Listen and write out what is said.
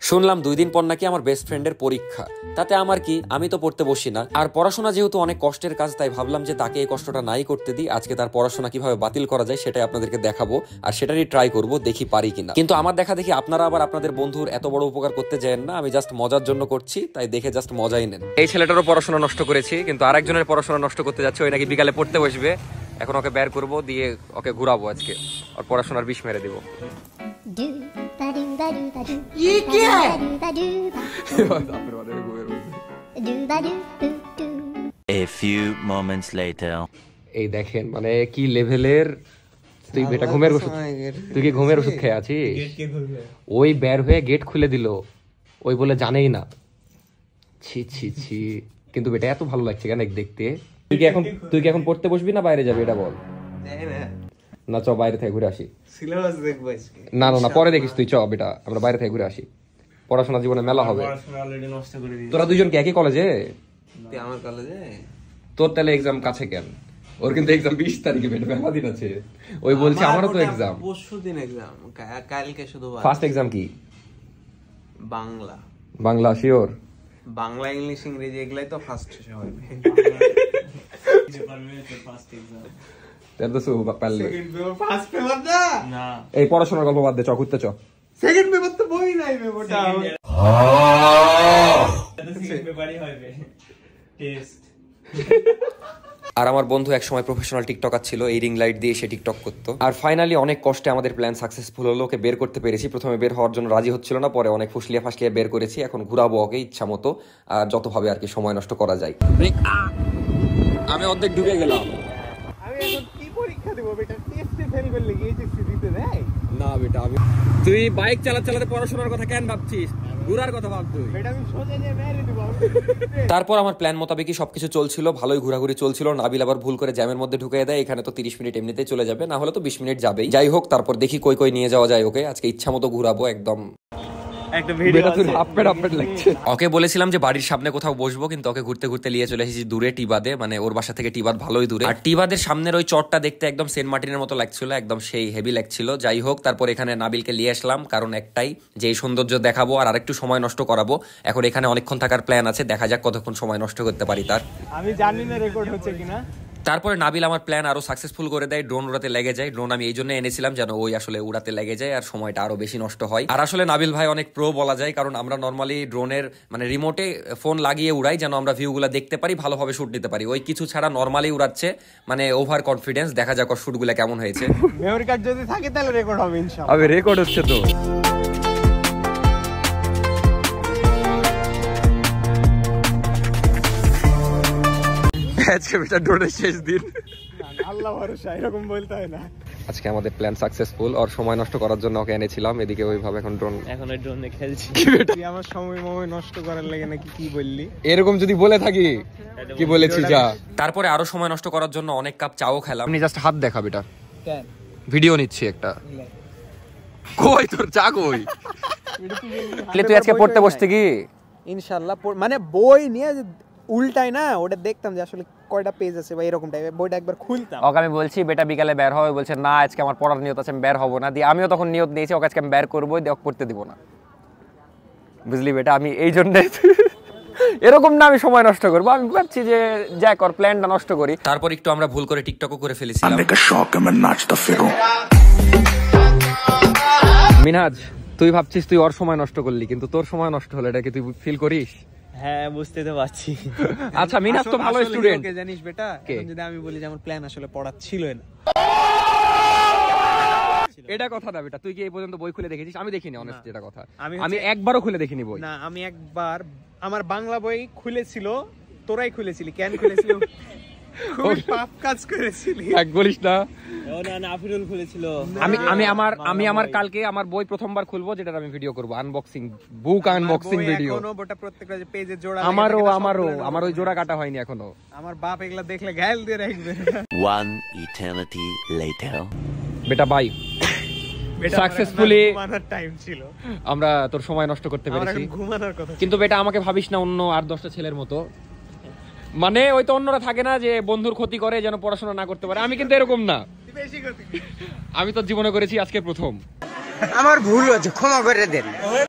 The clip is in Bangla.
শুনলাম 2 দিন পর নাকি আমার বেস্ট ফ্রেন্ডের পরীক্ষা। তাতে আমার কি, আমি তো পড়তে বসি না। আর পড়াশোনা যেহেতু অনেক কষ্টের কাজ, তাই ভাবলাম যে তাকে এই কষ্টটা নাই করতে দিই। আজকে তার পড়াশোনা কিভাবে বাতিল করা যায় সেটাই আপনাদেরকে দেখাবো, আর সেটারই ট্রাই করব, দেখি পারি কিনা। কিন্তু আমার দেখা দেখি আপনারা আবার আপনাদের বন্ধুর এত বড় উপকার করতে যান না। আমি জাস্ট মজার জন্য করছি, তাই দেখে জাস্ট মজাই নেন। এই ছেলেটারও পড়াশোনা নষ্ট করেছি, কিন্তু আরেকজনের পড়াশোনা নষ্ট করতে যাচ্ছে। ওই নাকি বিকালে পড়তে বসবে, এখন ওকে বের করবো, দিয়ে ওকে ঘুরাবো আজকে, আর পড়াশোনার বিষ মেরে দিব। ये क्या है? A few moments later. এই দেখেন মানে কি লেভেলের। তুই বেটা ঘুমের ওষুধ, তুই কি ঘুমের ওষুধ খেয়ে আছিস? ওই বের হয়ে গেট খুলে দিল, ওই বলে জানেই না। ছি ছি ছি। কিন্তু বেটা এত ভালো লাগছে কেন দেখতে? তুই কি এখন পড়তে বসবি না বাইরে যাবি এটা বল। না চ বাইরে থেকে ঘুরে আসি। সিলেবাস দেখবো আজকে। না না না পরে দেখিস তুই, চ বেটা আমরা বাইরে থেকে ঘুরে আসি। পড়াশোনা জীবনে মেলা হবে। অলরেডি নষ্ট করে দিয়েছি। তোরা দুইজন কি একই কলেজে? তুই আমার কলেজে? তোর তাহলে এক্সাম কাছে কেন? ওর কিন্তু এক্সাম 20 তারিখে বেটা, মেলা দিন আছে। ওই বলছে আমারও তো এক্সাম। পরশুদিন এক্সাম, কালকে শুধু ফার্স্ট এক্সাম কি? বাংলা। বাংলা শিওর? বাংলা, ইংলিশ, ইংরেজি এগুলাই তো ফার্স্ট হয়। ফার্স্ট পেপার না, এই পড়াশোনার গল্প বাদ দে, চ ঘুরতে চ। সেকেন্ড পেপার তো বই নাই পেপারটা। সেকেন্ড পেপারই হবে টেস্ট। আর আমার বন্ধু একসময় প্রফেশনাল টিকটকার ছিল, এই রিং লাইট দিয়ে সে টিকটক করতো। আর ফাইনালি অনেক কষ্টে আমাদের প্ল্যান সাকসেসফুল হলো, ওকে বের করতে পেরেছি। প্রথমে বের হওয়ার জন্য রাজি হচ্ছিল না, পরে অনেক ফুসলিয়া ফাসলিয়া বের করেছি। এখন ঘুরাবো ওকে ইচ্ছা মতো, আর যতভাবে আর কি সময় নষ্ট করা যায়। আমি অর্ধেক ডুবে গেলাম। আমি এখন কি পরীক্ষা দেব বেটা? টেস্টে ফেল করলে কি এইচএসসি দিতে দেয়? না বেটা, তুই বাইক চালাতে পড়াশোনার কথা কেন ভাবছিস? ঘুরার কথা ভাব তুই। বেটা আমি সোজা নিয়ে মেরে দেব। তারপর আমার প্ল্যান মোতাবেকই সবকিছু চলছিল, ভালোই ঘোরাঘুরি চলছিল। নাবিল আবার ভুল করে জ্যামের মধ্যে ঢুকিয়ে দেয়। এখানে তো 30 মিনিট এমনিতেই চলে যাবে, না হলে তো 20 মিনিট যাবেই। যাই হোক, তারপর দেখি কই কই নিয়ে যাওয়া যায় ওকে। আজকে ইচ্ছা মতো ঘুরাবো একদম। একটা ভিডিও আছে। ওকে বলেছিলাম যে বাড়ির সামনে কোথাও বসবো, কিন্তু ওকে ঘুরতে ঘুরতে নিয়ে চলে এসেছি দূরে টিবাদে। মানে ওর বাসা থেকে টিবাদ ভালোই দূরে। আর টিবাদের সামনের ওই চরটা দেখতে একদম সেন্ট মার্টিনের মতো লাগছিল, একদম সেই হেভি লাগছিল। যাই হোক, তারপর এখানে নাবিলকে নিয়ে আসলাম, কারণ একটাই যে এই সৌন্দর্য দেখাবো আর আরেকটু সময় নষ্ট করাবো। এখন এখানে অনেকক্ষণ থাকার প্ল্যান আছে, দেখা যাক কতক্ষণ সময় নষ্ট করতে পারি তার। আমি জানি না রেকর্ড হচ্ছে কিনা। তারপরে নাবিল আমার প্ল্যান আরো সাকসেসফুল করে দেয়, ড্রোন উড়াতে লেগে যায়। ড্রোন আমি এই জন্য এনেছিলাম যেন ওই আসলে উড়াতে লেগে যায় আর সময়টা আরো বেশি নষ্ট হয়। আর আসলে নাবিল ভাই অনেক প্রো বলা যায়, কারণ আমরা নর্মালি ড্রোনের মানে রিমোটে ফোন লাগিয়ে উড়াই যেন আমরা ভিউগুলো দেখতে পারি, ভালোভাবে শুট নিতে পারি। ওই কিছু ছাড়া নর্মালি উড়াচ্ছে, মানে ওভার কনফিডেন্স। দেখা যাক ওর শুটগুলো কেমন হয়েছে। মেমরি কার্ড যদি থাকে তাহলে রেকর্ড হবে ইনশাআল্লাহ। আবে রেকর্ড হচ্ছে তো। আজকে বেটা ড্রোনের শেষ দিন। আল্লাহ ভরসা, এরকম বলতে হয় না। আজকে আমাদের প্ল্যান সাকসেসফুল, আর সময় নষ্ট করার জন্য ওকে এনেছিলাম। এদিকে ওইভাবে এখন ড্রোন, এখন ওই ড্রোনে খেলছি। তুই আমার সময় নষ্ট করার লাগে নাকি কি বললি? এরকম যদি বলে থাকি কি বলেছি যা। তারপরে আরো সময় নষ্ট করার জন্য অনেক কাপ চাও খেলাম। আপনি জাস্ট হাত দেখা বেটা, কেন ভিডিও নিচ্ছি একটা। কই তোর চা কই? তুই আজকে পড়তে বসতে কি? ইনশাআল্লাহ মানে বই নিয়ে উল্টাই না, ওটা দেখতাম যে আসলে কয়টা পেজ আছে বা এরকম টাইপের। বইটা একবার খুলতাম। ওকে আমি বলছি বেটা বিকালে বের হবে, বলছে না আজকে আমার পড়ার নিয়ত আছে, আমি বের হবো না। দিয়ে আমিও তখন নিয়ত নিয়েছি ওকে আজকে আমি বের করবোই, দিয়ে ওকে পড়তে দিব না। বুঝলি বেটা, আমি এই জন্য এরকম না আমি সময় নষ্ট করবো। আমি ভাবছি যে যা কর, প্ল্যানটা নষ্ট করি। তারপর একটু আমরা ভুল করে টিকটকও করে ফেলেছিলাম। মিনহাজ, তুই ভাবছিস তুই ওর সময় নষ্ট করলি, কিন্তু তোর সময় নষ্ট হলো, এটা কি তুই ফিল করিস? হ্যাঁ, বুঝতে তো পারছি। আচ্ছা মিনহাজ তো ভালো স্টুডেন্ট। কে জানিস বেটা, এখন যদি আমি বলি যে আমার প্ল্যান আসলে পড়া ছিলই না, এটা কথা না বেটা। তুই কি এই পর্যন্ত বই খুলে দেখেছিস? আমি দেখিনি অনেস্টলি, এটা কথা। আমি একবারও খুলে দেখিনি বই। না, আমি একবার আমার বাংলা বই খুলেছিল, তোরাই খুলেছিলি। কেন খুলেছিল? খুব পাপ কাজ করেছিলি। এক বলিস না। না, আফিরুল খুলেছিল। আমি আমার কালকে আমার বই প্রথমবার খুলবো, যেটা আমি ভিডিও করব, আনবক্সিং, বুক আনবক্সিং ভিডিও। এখনো বটা প্রত্যেকটা যে পেজে জোড়া, আমার ওই জোড়া কাটা হয়নি এখনো। আমার বাপ এগুলা দেখলে গাল দিয়ে রাখবে। One eternity later. বেটা বাই, সাকসেসফুলি ঘুমানোর টাইম ছিল, আমরা তোর সময় নষ্ট করতে পেরেছি। ঘুমানোর কথা। কিন্তু বেটা আমাকে ভাবিস না অন্য আর 10টা ছেলের মতো। মানে ওই তো অন্যরা থাকে না যে বন্ধুর ক্ষতি করে যেন পড়াশোনা না করতে পারে, আমি কিন্তু এরকম না। আমি তো জীবনে করেছি আজকে প্রথম। আমার ভুল হয়েছে, ক্ষমা করে দেন।